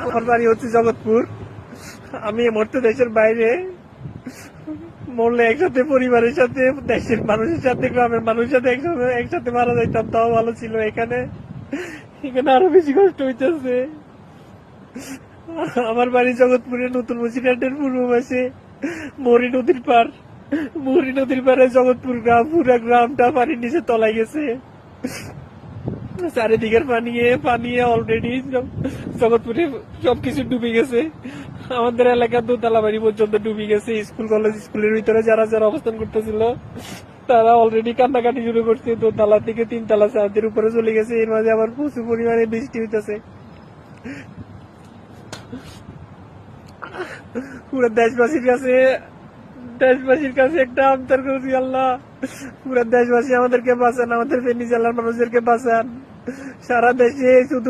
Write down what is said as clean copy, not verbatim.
আমার বাড়ি হচ্ছে জগৎপুর। আমি এই মুহূর্তে দেশের বাইরে। মরলে একসাথে পরিবারের সাথে, দেশের মানুষের সাথে, গ্রামের মানুষের সাথে একসাথে মারা যাইতাম, তাও ভালো ছিল। এখানে এখানে আরো বেশি কষ্ট হইতেছে। আমার বাড়ি জগৎপুরে, নতুন বসিরহাটের পূর্ব পাশে, মরি নদীর পার। মরি নদীর পারে জগৎপুর গ্রাম, পুরা গ্রামটা পানির নিচে তলায় গেছে। চারিদিকের পানি অলরেডি জগৎপুরে সবকিছু ডুবে গেছে। আমাদের এলাকার দোতলা বাড়ি পর্যন্ত ডুবে গেছে। স্কুল কলেজ, স্কুলের ভিতরে যারা যারা অবস্থান করতেছিল তারা অলরেডি কান্নাকাটি শুরু করছে। দোতলা থেকে 3 তলা ছাদের উপরে চলে গেছে। এর মাঝে আবার প্রচুর পরিমাণে বৃষ্টি হইতেছে। পুরো দেশবাসীর কাছে একটা আবদার করছি, আল্লাহ পুরো দেশবাসী আমাদেরকে বাঁচান, আমাদের ফেনী জেলার মানুষদেরকে বাঁচান। সারা দেশে শুধু